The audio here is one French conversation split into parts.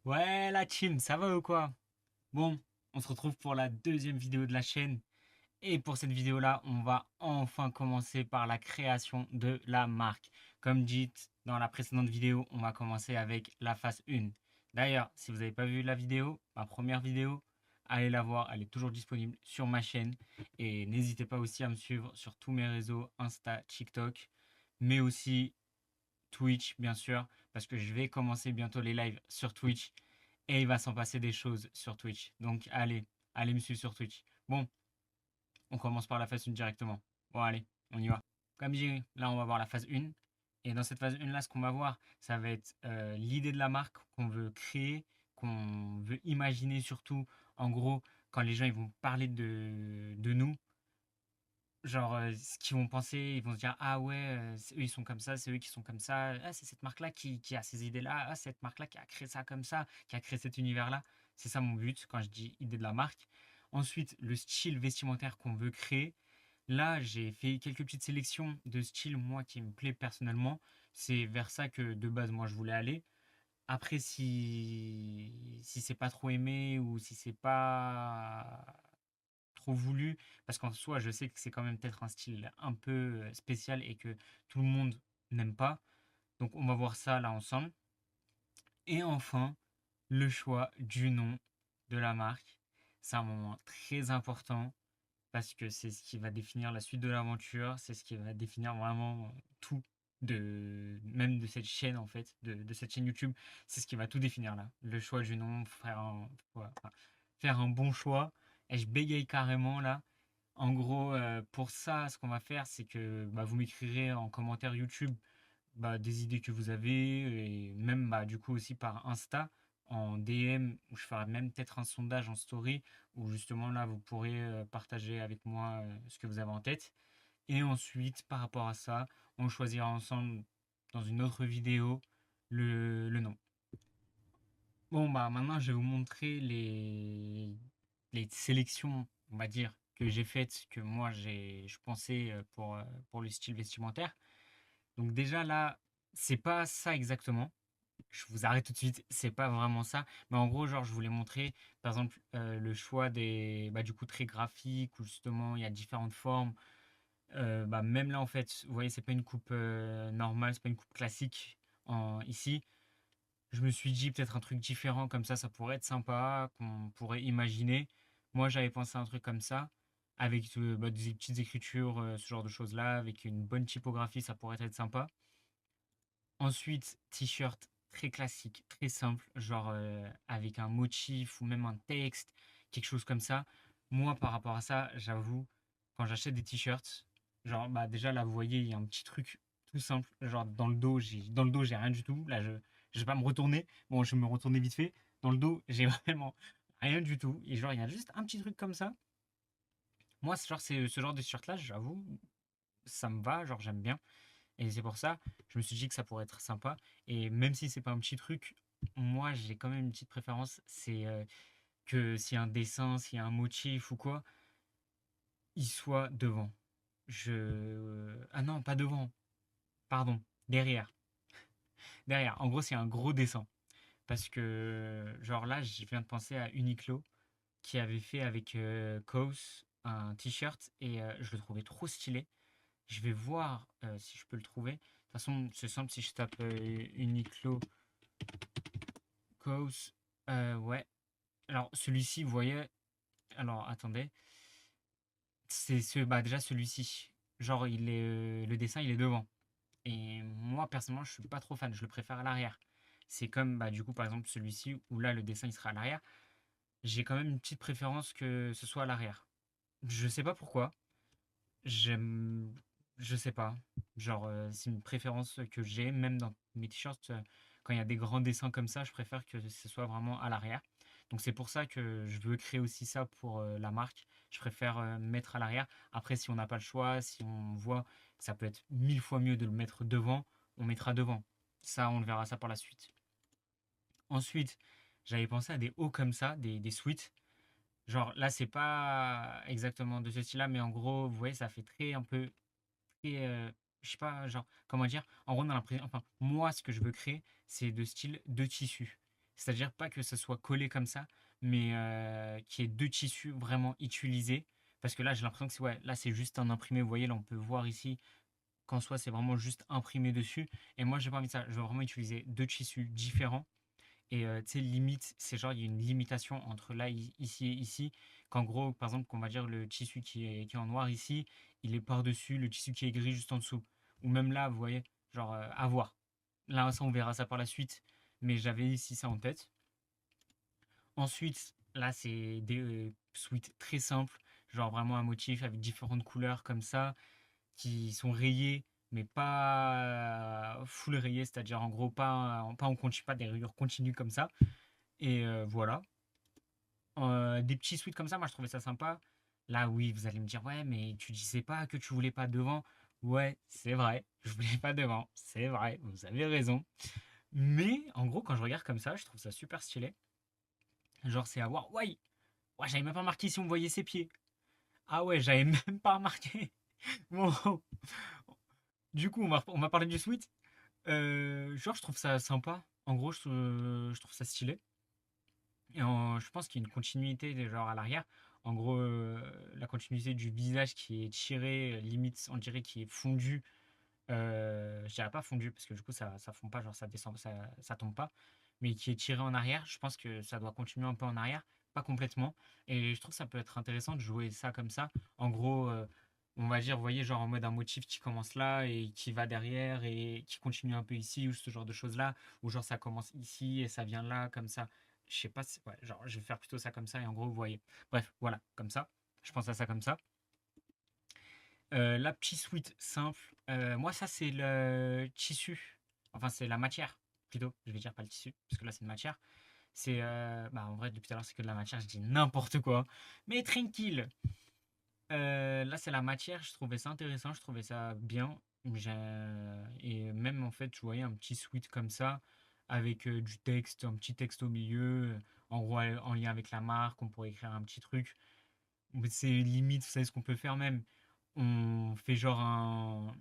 Ouais, la team, ça va ou quoi? Bon, on se retrouve pour la deuxième vidéo de la chaîne. Et pour cette vidéo-là, on va enfin commencer par la création de la marque. Comme dit dans la précédente vidéo, on va commencer avec la phase 1. D'ailleurs, si vous n'avez pas vu la vidéo, ma première vidéo, allez la voir, elle est toujours disponible sur ma chaîne. Et n'hésitez pas aussi à me suivre sur tous mes réseaux, Insta, TikTok, mais aussi Twitch, bien sûr, parce que je vais commencer bientôt les lives sur Twitch et il va s'en passer des choses sur Twitch. Donc allez me suivre sur Twitch. Bon, on commence par la phase 1 directement. Bon, allez, on y va. Comme dit, là, on va voir la phase 1. Et dans cette phase 1 là, ce qu'on va voir, ça va être l'idée de la marque qu'on veut créer, qu'on veut imaginer surtout. En gros, quand les gens ils vont parler de nous, genre, ce qu'ils vont penser, ils vont se dire: «Ah ouais, eux, ils sont comme ça, c'est eux qui sont comme ça. Ah, c'est cette marque-là qui a ces idées-là. Ah, cette marque-là qui a créé ça comme ça, qui a créé cet univers-là». C'est ça mon but quand je dis idée de la marque. Ensuite, le style vestimentaire qu'on veut créer. Là, j'ai fait quelques petites sélections de styles, moi, qui me plaît personnellement. C'est vers ça que, de base, moi, je voulais aller. Après, si c'est pas trop aimé ou si c'est pas trop voulu, parce qu'en soi, je sais que c'est quand même peut-être un style un peu spécial et que tout le monde n'aime pas. Donc, on va voir ça là ensemble. Et enfin, le choix du nom de la marque. C'est un moment très important parce que c'est ce qui va définir la suite de l'aventure, c'est ce qui va définir vraiment tout même de cette chaîne en fait, de cette chaîne YouTube, c'est ce qui va tout définir là. Le choix du nom, ouais, enfin, faire un bon choix. Et je bégaye carrément là. En gros, pour ça, ce qu'on va faire, c'est que bah, vous m'écrirez en commentaire YouTube bah, des idées que vous avez et même bah, du coup aussi par Insta en DM où je ferai même peut-être un sondage en story où justement là vous pourrez partager avec moi ce que vous avez en tête. Et ensuite, par rapport à ça, on choisira ensemble dans une autre vidéo le nom. Bon, bah maintenant, je vais vous montrer les sélections, on va dire, que j'ai faites, que moi, je pensais pour le style vestimentaire. Donc déjà, là, c'est pas ça exactement. Je vous arrête tout de suite, c'est pas vraiment ça. Mais en gros, genre, je voulais montrer, par exemple, le choix bah, du coup, très graphique, où justement, il y a différentes formes. Bah, même là, en fait, vous voyez, c'est pas une coupe normale, c'est pas une coupe classique ici. Je me suis dit peut-être un truc différent comme ça pourrait être sympa, qu'on pourrait imaginer. Moi, j'avais pensé à un truc comme ça, avec bah, des petites écritures, ce genre de choses-là, avec une bonne typographie, ça pourrait être sympa. Ensuite, t-shirt très classique, très simple, genre avec un motif ou même un texte, quelque chose comme ça. Moi, par rapport à ça, j'avoue, quand j'achète des t-shirts, genre bah déjà là, vous voyez, il y a un petit truc tout simple, genre dans le dos, j'ai rien du tout. Là, je vais pas me retourner. Bon, je vais me retourner vite fait. Dans le dos, j'ai vraiment rien du tout. Et genre, il y a juste un petit truc comme ça. Moi, c'est ce genre de t-shirt là, j'avoue, ça me va, genre j'aime bien. Et c'est pour ça, je me suis dit que ça pourrait être sympa. Et même si c'est pas un petit truc, moi j'ai quand même une petite préférence. C'est que s'il y a un dessin, s'il y a un motif ou quoi, il soit devant. Ah non, pas devant, pardon, derrière. Derrière. En gros, c'est un gros dessin. Parce que, genre là, je viens de penser à Uniqlo qui avait fait avec Kaws un t-shirt et je le trouvais trop stylé. Je vais voir si je peux le trouver. De toute façon, c'est simple si je tape Uniqlo Cause, ouais. Alors, celui-ci, vous voyez. Alors, attendez. Bah, déjà celui-ci. Genre, le dessin, il est devant. Et moi, personnellement, je suis pas trop fan. Je le préfère à l'arrière. C'est comme, bah, du coup, par exemple, celui-ci où là, le dessin, il sera à l'arrière. J'ai quand même une petite préférence que ce soit à l'arrière. Je sais pas pourquoi. J'aime. Je sais pas. Genre, c'est une préférence que j'ai, même dans mes t-shirts. Quand il y a des grands dessins comme ça, je préfère que ce soit vraiment à l'arrière. Donc, c'est pour ça que je veux créer aussi ça pour la marque. Je préfère mettre à l'arrière. Après, si on n'a pas le choix, si on voit que ça peut être 1000 fois mieux de le mettre devant, on mettra devant. Ça, on le verra ça par la suite. Ensuite, j'avais pensé à des hauts comme ça, des suites. Genre, là, c'est pas exactement de ce style-là, mais en gros, vous voyez, ça fait très un peu et je sais pas, genre, comment dire? En gros, on a l'impression, enfin, moi, ce que je veux créer, c'est de style de tissu. C'est-à-dire pas que ce soit collé comme ça, mais qu'il y ait deux tissus vraiment utilisés. Parce que là, j'ai l'impression que c'est ouais, là, c'est juste un imprimé. Vous voyez, là, on peut voir ici qu'en soi, c'est vraiment juste imprimé dessus. Et moi, j'ai pas envie de ça. Je veux vraiment utiliser deux tissus différents. Et tu sais, limite, c'est genre, il y a une limitation entre là, ici et ici. Qu'en gros, par exemple, qu'on va dire le tissu qui est en noir ici, il est par-dessus, le tissu qui est gris juste en dessous. Ou même là, vous voyez, genre, à voir. Là, ça, on verra ça par la suite. Mais j'avais ici ça en tête. Ensuite, là, c'est des suites très simples. Genre vraiment un motif avec différentes couleurs comme ça, qui sont rayées, mais pas full rayées, c'est-à-dire en gros pas en continu, pas des rayures continues comme ça. Et voilà. Des petits suites comme ça, moi je trouvais ça sympa. Là, oui, vous allez me dire, ouais, mais tu disais pas que tu voulais pas devant. Ouais, c'est vrai, je voulais pas devant. C'est vrai, vous avez raison. Mais en gros, quand je regarde comme ça, je trouve ça super stylé. Genre, c'est à voir. Ouais, ouais, j'avais même pas remarqué si on voyait ses pieds. Ah ouais, j'avais même pas remarqué. Bon, du coup, on va parler du suite. Genre, je trouve ça sympa. En gros, je trouve ça stylé. Et je pense qu'il y a une continuité genre à l'arrière. En gros, la continuité du visage qui est tiré, limite, on dirait qui est fondu. Je dirais pas fondu parce que du coup ça fond pas, genre ça descend, ça tombe pas, mais qui est tiré en arrière. Je pense que ça doit continuer un peu en arrière, pas complètement. Et je trouve que ça peut être intéressant de jouer ça comme ça. En gros, on va dire, vous voyez, genre en mode un motif qui commence là et qui va derrière et qui continue un peu ici ou ce genre de choses là, ou genre ça commence ici et ça vient là comme ça. Je sais pas, ouais, genre je vais faire plutôt ça comme ça et en gros vous voyez. Bref, voilà, comme ça. Je pense à ça comme ça. La petite suite simple, moi ça c'est le tissu, enfin c'est la matière plutôt, je vais dire pas le tissu, parce que là c'est une matière. C'est, bah en vrai depuis tout à l'heure c'est que de la matière, je dis n'importe quoi. Mais tranquille. Là c'est la matière, je trouvais ça intéressant, je trouvais ça bien. Et même en fait, je voyais un petit suite comme ça, avec du texte, un petit texte au milieu, en gros en lien avec la marque, on pourrait écrire un petit truc. C'est limite, vous savez ce qu'on peut faire même. On fait genre un.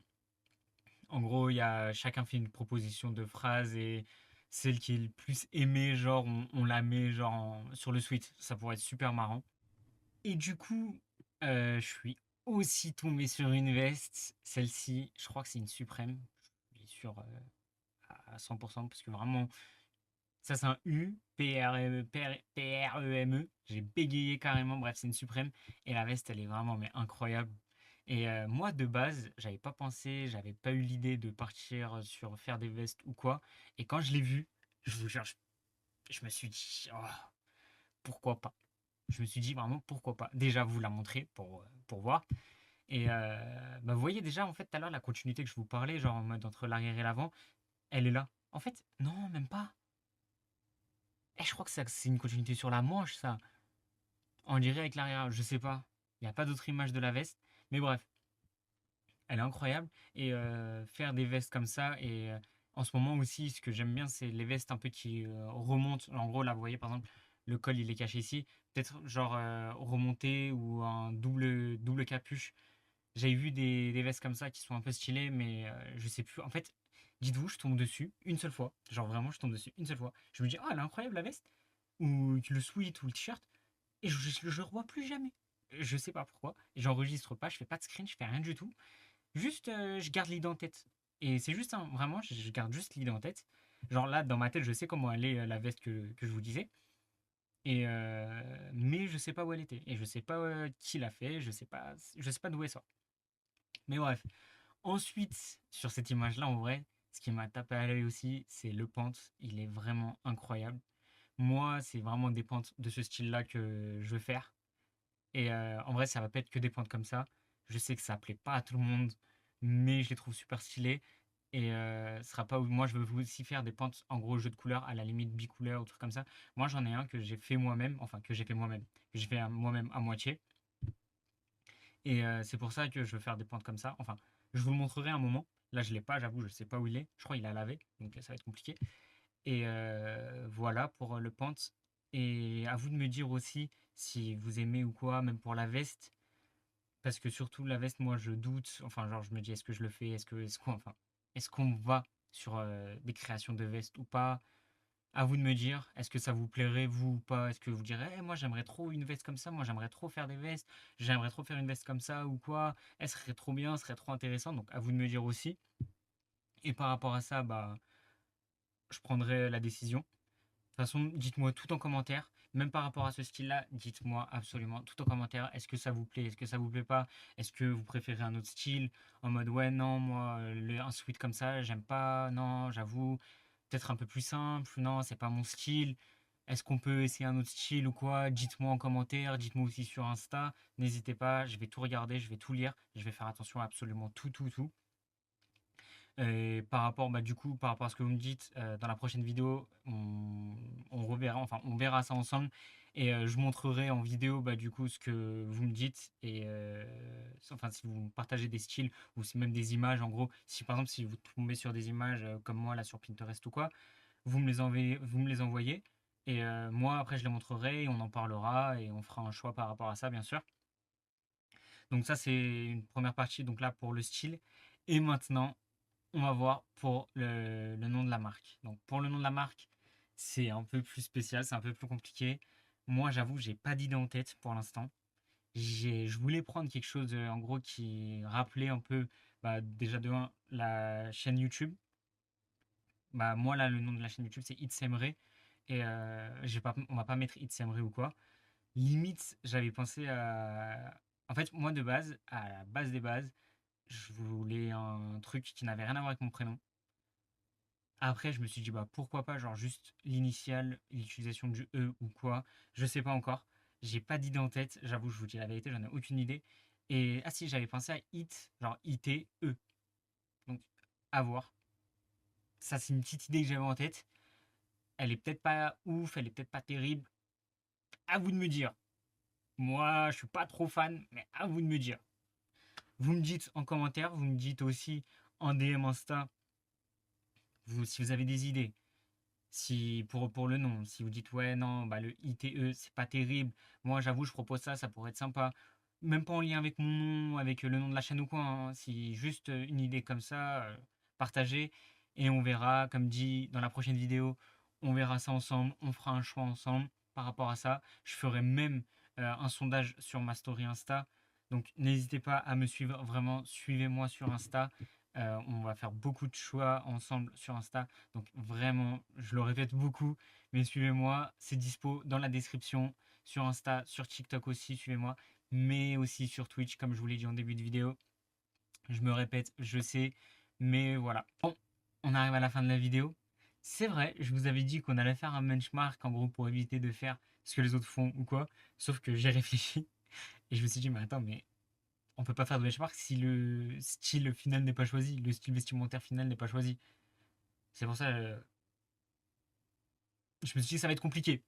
En gros, chacun fait une proposition de phrase et celle qui est le plus aimée, genre, on la met genre sur le suite. Ça pourrait être super marrant. Et du coup, je suis aussi tombé sur une veste. Celle-ci, je crois que c'est une suprême. Je suis sûr à 100% parce que vraiment, ça c'est un U, P-R-E-M-E. J'ai bégayé carrément. Bref, c'est une suprême. Et la veste, elle est vraiment mais incroyable. Et moi, de base, j'avais pas pensé, j'avais pas eu l'idée de partir sur faire des vestes ou quoi. Et quand je l'ai vu, je vous jure, je me suis dit, oh, pourquoi pas? Je me suis dit vraiment, pourquoi pas? Déjà, vous la montrer pour voir. Et bah, vous voyez déjà, en fait, tout à l'heure, la continuité que je vous parlais, genre en mode entre l'arrière et l'avant, elle est là. En fait, non, même pas. Eh, je crois que c'est une continuité sur la manche, ça. On dirait avec l'arrière, je sais pas. Il n'y a pas d'autre image de la veste. Mais bref, elle est incroyable. Et faire des vestes comme ça, et en ce moment aussi, ce que j'aime bien, c'est les vestes un peu qui remontent. En gros, là, vous voyez, par exemple, le col, il est caché ici. Peut-être genre remonté ou un double capuche. J'avais vu des vestes comme ça qui sont un peu stylées, mais je sais plus. En fait, dites-vous, je tombe dessus une seule fois. Genre vraiment, je tombe dessus une seule fois. Je me dis, oh, elle est incroyable la veste. Ou le sweat ou le t-shirt. Et je le revois plus jamais. Je sais pas pourquoi. J'enregistre pas, je fais pas de screen, je fais rien du tout. Juste, je garde l'idée en tête. Et c'est juste, vraiment, je garde juste l'idée en tête. Genre là, dans ma tête, je sais comment elle est, la veste que je vous disais. Et mais je sais pas où elle était. Et je sais pas qui l'a fait. Je sais pas d'où elle sort. Mais bref. Ensuite, sur cette image-là, en vrai, ce qui m'a tapé à l'œil aussi, c'est le pente. Il est vraiment incroyable. Moi, c'est vraiment des pentes de ce style-là que je veux faire. Et en vrai, ça va pas être que des pentes comme ça. Je sais que ça plaît pas à tout le monde, mais je les trouve super stylées. Et ce sera pas où moi je veux aussi faire des pentes en gros jeu de couleurs à la limite bicouleur ou trucs comme ça. Moi j'en ai un que j'ai fait moi-même, enfin que j'ai fait moi-même, que j'ai fait moi-même à moitié. Et c'est pour ça que je veux faire des pentes comme ça. Enfin, je vous le montrerai un moment. Là je l'ai pas, j'avoue, je sais pas où il est. Je crois qu'il a lavé, donc ça va être compliqué. Et voilà pour le pente. Et à vous de me dire aussi si vous aimez ou quoi, même pour la veste. Parce que surtout la veste, moi je doute. Enfin, genre je me dis est-ce que je le fais, est-ce qu'on va sur des créations de vestes ou pas. À vous de me dire, est-ce que ça vous plairait, vous ou pas? Est-ce que vous direz, moi j'aimerais trop une veste comme ça, moi j'aimerais trop faire des vestes, j'aimerais trop faire une veste comme ça ou quoi? Elle serait trop bien, ce serait trop intéressant. Donc à vous de me dire aussi. Et par rapport à ça, bah, je prendrai la décision. De toute façon, dites-moi tout en commentaire. Même par rapport à ce style-là, dites-moi absolument tout en commentaire. Est-ce que ça vous plaît? Est-ce que ça vous plaît pas? Est-ce que vous préférez un autre style? En mode, ouais, non, moi, un sweat comme ça, j'aime pas. Non, j'avoue. Peut-être un peu plus simple. Non, c'est pas mon style. Est-ce qu'on peut essayer un autre style ou quoi? Dites-moi en commentaire. Dites-moi aussi sur Insta. N'hésitez pas. Je vais tout regarder. Je vais tout lire. Je vais faire attention à absolument tout, tout, tout. Et par rapport, bah, du coup, par rapport à ce que vous me dites, dans la prochaine vidéo, on reverra, enfin, on verra ça ensemble. Et je montrerai en vidéo, bah, du coup, ce que vous me dites. Et enfin, si vous partagez des styles ou si même des images, en gros, si par exemple, si vous tombez sur des images comme moi, là, sur Pinterest ou quoi, vous me les envoyez. Et moi, après, je les montrerai et on en parlera et on fera un choix par rapport à ça, bien sûr. Donc ça, c'est une première partie, donc là, pour le style. Et maintenant, on va voir pour le nom de la marque. Donc pour le nom de la marque, c'est un peu plus spécial, c'est un peu plus compliqué. Moi, j'avoue, j'ai pas d'idée en tête pour l'instant. Je voulais prendre quelque chose en gros qui rappelait un peu, bah, déjà de un, la chaîne YouTube. Bah, moi là, le nom de la chaîne YouTube, c'est It's Emre. Et on va pas mettre It's Emre ou quoi. Limite, j'avais pensé à. En fait, moi de base, à la base des bases, je voulais un truc qui n'avait rien à voir avec mon prénom. Après, je me suis dit, bah, pourquoi pas, genre juste l'initiale, l'utilisation du E ou quoi, je sais pas encore. J'ai pas d'idée en tête, j'avoue, je vous dis la vérité, j'en ai aucune idée. Et, ah si, j'avais pensé à IT, genre ITE. Donc, à voir. Ça, c'est une petite idée que j'avais en tête. Elle est peut-être pas ouf, elle est peut-être pas terrible. À vous de me dire. Moi, je suis pas trop fan, mais à vous de me dire. Vous me dites en commentaire, vous me dites aussi en DM Insta, si vous avez des idées. Si pour le nom, si vous dites ouais non, bah le ITE c'est pas terrible, moi j'avoue je propose ça, ça pourrait être sympa. Même pas en lien avec mon nom, avec le nom de la chaîne ou quoi, hein. Si juste une idée comme ça, partagez et on verra, comme dit dans la prochaine vidéo, on verra ça ensemble, on fera un choix ensemble par rapport à ça. Je ferai même un sondage sur ma story Insta. Donc n'hésitez pas à me suivre, vraiment suivez-moi sur Insta. On va faire beaucoup de choix ensemble sur Insta. Donc vraiment, je le répète beaucoup, mais suivez-moi, c'est dispo dans la description, sur Insta, sur TikTok aussi, suivez-moi, mais aussi sur Twitch, comme je vous l'ai dit en début de vidéo. Je me répète, je sais, mais voilà. Bon, on arrive à la fin de la vidéo. C'est vrai, je vous avais dit qu'on allait faire un benchmark, en gros, pour éviter de faire ce que les autres font ou quoi, sauf que j'ai réfléchi, et je me suis dit, mais attends, mais on peut pas faire de benchmark si le style final n'est pas choisi, le style vestimentaire final n'est pas choisi. C'est pour ça, je me suis dit que ça va être compliqué.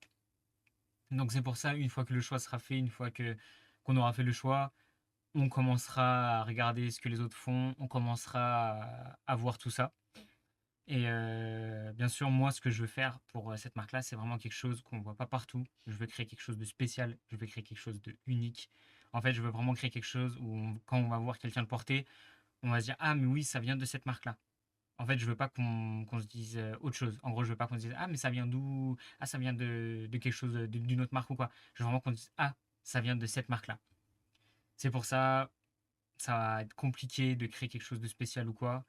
Donc c'est pour ça, une fois que le choix sera fait, une fois que qu'on aura fait le choix, on commencera à regarder ce que les autres font, on commencera à voir tout ça. Et bien sûr, moi, ce que je veux faire pour cette marque-là, c'est vraiment quelque chose qu'on ne voit pas partout. Je veux créer quelque chose de spécial, je veux créer quelque chose de unique. En fait, je veux vraiment créer quelque chose où, quand on va voir quelqu'un le porter, on va se dire, ah, mais oui, ça vient de cette marque-là. En fait, je veux pas qu'on se dise autre chose. En gros, je veux pas qu'on se dise ah mais ça vient d'où? Ah ça vient de quelque chose d'une autre marque ou quoi. Je veux vraiment qu'on dise ah ça vient de cette marque-là. C'est pour ça ça va être compliqué de créer quelque chose de spécial ou quoi,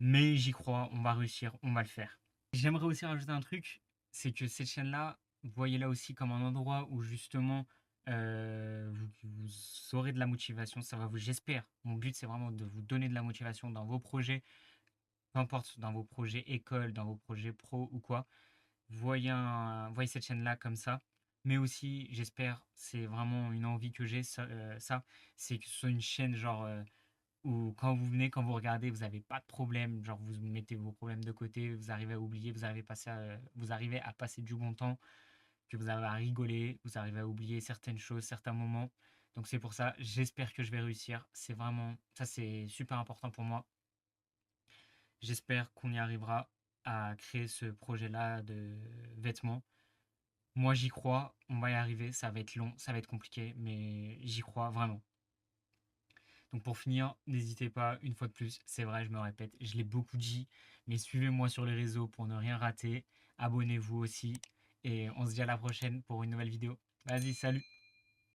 mais j'y crois, on va réussir, on va le faire. J'aimerais aussi rajouter un truc, c'est que cette chaîne-là, voyez-la aussi comme un endroit où justement vous aurez de la motivation. Ça va vous, j'espère. Mon but c'est vraiment de vous donner de la motivation dans vos projets, peu importe dans vos projets école, dans vos projets pro ou quoi, voyez cette chaîne-là comme ça. Mais aussi, j'espère, c'est vraiment une envie que j'ai, ça, c'est que ce soit une chaîne genre où quand vous venez, quand vous regardez, vous n'avez pas de problème, genre vous mettez vos problèmes de côté, vous arrivez à oublier, vous arrivez à passer du bon temps, que vous arrivez à rigoler, vous arrivez à oublier certaines choses, certains moments. Donc c'est pour ça, j'espère que je vais réussir. C'est vraiment, ça c'est super important pour moi. J'espère qu'on y arrivera à créer ce projet-là de vêtements. Moi, j'y crois, on va y arriver, ça va être long, ça va être compliqué, mais j'y crois vraiment. Donc pour finir, n'hésitez pas, une fois de plus, c'est vrai, je me répète, je l'ai beaucoup dit, mais suivez-moi sur les réseaux pour ne rien rater. abonnez-vous aussi. Et on se dit à la prochaine pour une nouvelle vidéo. Vas-y, salut!